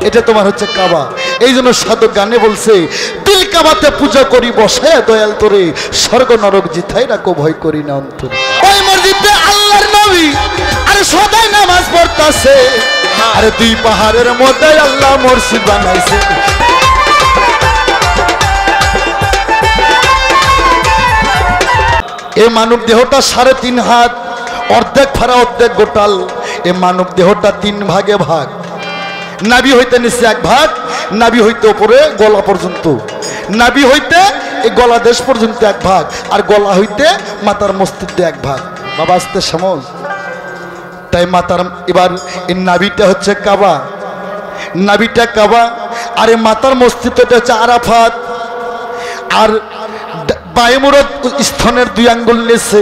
এটা তোমার হচ্ছে কাবা। এই জন্য সাধক গানে বলছে, দিল কাবাতে পূজা করি বসায় দয়াল তোরে, স্বর্গ নরক জিথাই রাখো ভয় করি না অন্তরে। ওই মসজিদে আল্লাহর নবী আরে সদাই নামাজ পড়তাছে, আরে দুই পাহাড়ের মধ্যে আল্লাহ মসজিদ বানাইছে। এই মানব দেহটা 3.5 হাত, অর্ধেক ফাড়া অর্ধেক গোটাল। এই মানব দেহটা 3 ভাগে ভাগ। নাভি হইতে নিচে 1 ভাগ, নাভি হইতে উপরে গলা পর্যন্ত, নাভি হইতে এই গলা দেশ পর্যন্ত 1 ভাগ, আর গলা হইতে মাথার মস্তিষ্কে 1 ভাগ। বাবা আসতে সমজ। তাই মাথার এবার এই নাভিটা হচ্ছে কাবা, নাভিটা কাবা, আর এই মাথার মস্তিষ্কটা হচ্ছে আরাফাত। আর বায়ুমোড় স্থনের 2 আঙ্গুল লেছে,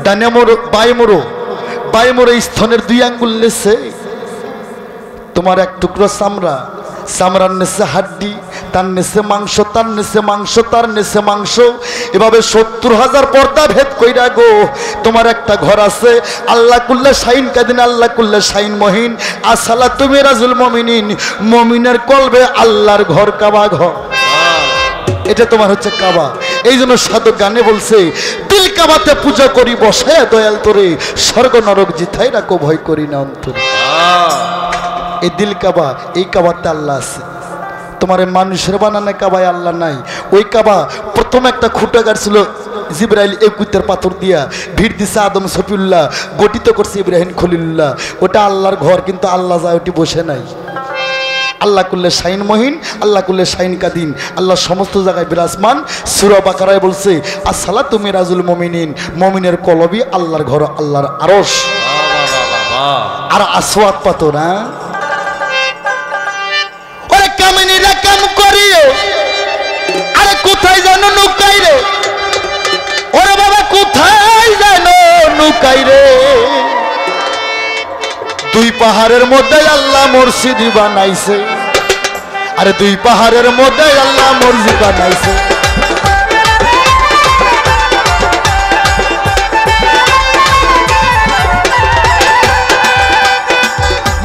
ডানে মোড় বায়ুমোড় স্থনের 2 আঙ্গুল লেছে। তোমার 1 টুকরো চামড়া, চামড়ার নিচে হাড্ডি, তার নিচে মাংস, তার নিচে মাংস, তার নিচে মাংস, এভাবে 70,000 পর্দা ভেদ কইরা গো তোমার একটা ঘর আছে। আল্লাহ কুল্লে শাইন কাদিন, আল্লাহ কুল্লে শাইন মহিন, আসসালা তুমি রাজুল মমিনিন, মমিনের কলবে আল্লাহর ঘর কাবা ঘর। এটা তোমার হচ্ছে কাবা। এই জন্য সাধক গানে বলছে, দিল কাবাতে পূজা করি বসায় দয়াল তোরে, স্বর্গ নরক জিথাই রাখো ভয় করি না অন্তরে। এই দিল কাবা, এই কাবাতে আল্লাহ আছে। তোমার মানুষের বানানো কাবায় আল্লাহ নাই। ওই কাবা প্রথম একটা খুঁটা গাড়ছিল জিবরাইল একুতের পাথর দিয়া, ভিড় দিছে আদম সফিউল্লাহ, গঠিত করছে ইব্রাহিম খলিলুল্লাহ। ওটা আল্লাহর ঘর, কিন্তু আল্লাহ যায় ওটি বসে নাই। আল্লাহ কুল্লে শাইন মহিন, আল্লাহ কুল্লে শাইন কাদিন, আল্লাহ সমস্ত জায়গায় বিরাজমান। সূরা বাকারায় বলছে, আসসালা তুমি রাজুল মমিনিন, মমিনের কলবি আল্লাহর ঘর, আল্লাহর আরশ। আর আসওয়াত পাথর, হ্যাঁ ওরে কামিনীরা কাম করিও, আরে কোথায় জানো নুকাই রে, ওরে বাবা কোথায় জানো নুকাই রে। 2 পাহাড়ের মধ্যে আল্লাহ মসজিদ বানাইছে, আরে 2 পাহাড়ের মধ্যে আল্লাহ মসজিদ বানাইছে।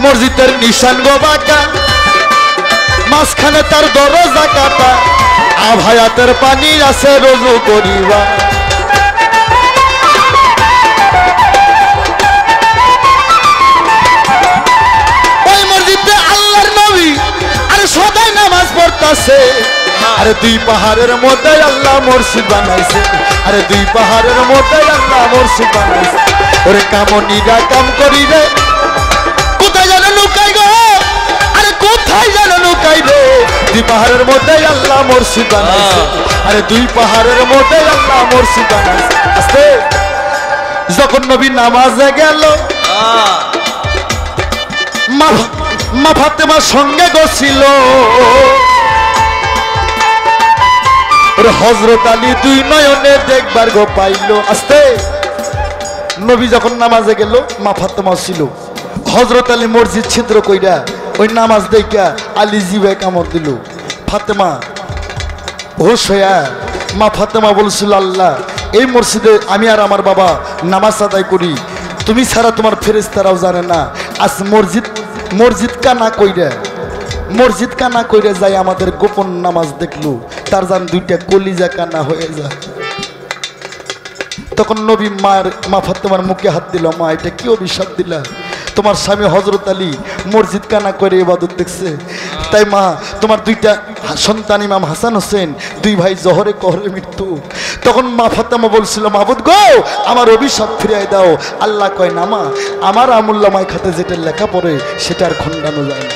মসজিদের নিশান গো বাঁকা, মাঝখানে তার দরজা কাটা, আভায়াতের পানি আছে রোজু করিবা। সদাই নামাজ পড়তাছে, আরে 2 পাহাড়ের মধ্যে আল্লাহ মসজিদ বানাইছে, আরে 2 পাহাড়ের মধ্যে আল্লাহ মসজিদ বানাইছে। ওরে কামনীরা কাম করি রে, কোথায় যেন লুকাই গো, আরে কোথায় যেন লুকাই রে। 2 পাহাড়ের মধ্যে আল্লাহ মসজিদ বানাইছে, আরে 2 পাহাড়ের মধ্যে আল্লাহ মসজিদ বানাইছে। আস্তে যখন নবী নামাজে গেল, মা ফাতেমার সঙ্গে গছিল, হযরত আলী 2 নয়নে দেখবার গো পাইল। আস্তে নবী যখন নামাজে গেল, মা ফাতেমা ছিল। হযরত আলী মসজিদ ছিদ্র কইরা ওই নামাজ দেখা আলী জিবায় কামড় দিল। ফাতেমা হোশ হইয়া, মা ফাতেমা বলছিল, আল্লাহ এই মসজিদে আমি আর আমার বাবা নামাজ আদায় করি, তুমি ছাড়া তোমার ফেরেশতারাও জানে না। আজ মসজিদ কানা কইরে যাই আমাদের গোপন নামাজ দেখলো, তার যান 2টা কলিজা কানা হয়ে যায়। তখন নবী মা ফাতেমার মুখে হাত দিল, মা এটা কি অভিশাপ দিলা? তোমার স্বামী হযরত আলী মসজিদ কানা করে ইবাদত দেখছে, তাই মা তোমার 2টা সন্তান ইমাম হাসান হোসেন 2 ভাই জহরে কহরে মৃত্যু। তখন মা ফাতেমা বলছিল, মাবুদ গো আমার অভিশাপ ফিরিয়ে দাও। আল্লাহ কয় না মা, আমার আমুল্লামায় খাতে যেটা লেখা পড়ে সেটা আর খণ্ডানো যায় না।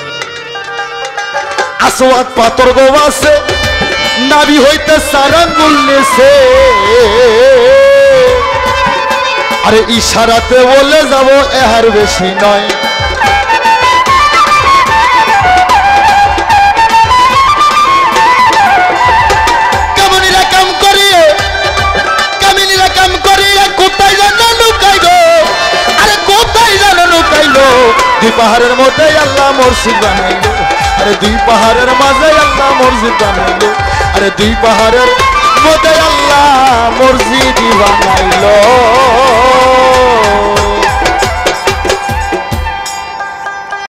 আসওয়াত পাথর গো আছে, নাভি হইতে 4 আঙ্গুল নেছে, আরে ইশারাতে বলে যাব এর বেশি নয়। কামিনীরা কাম করিয়ে কোথায় জানো লুকাই গো, আরে কোথায় জানো লুকাইলো। 2 পাহাড়ের মধ্যে আল্লাহ মসজিদ বানাইলো, আরে 2 পাহাড়ের মাঝে আল্লাহ মসজিদ বানাইলো, আরে 2 পাহাড়ের মধ্যে আল্লাহ মসজিদ বানাইলো।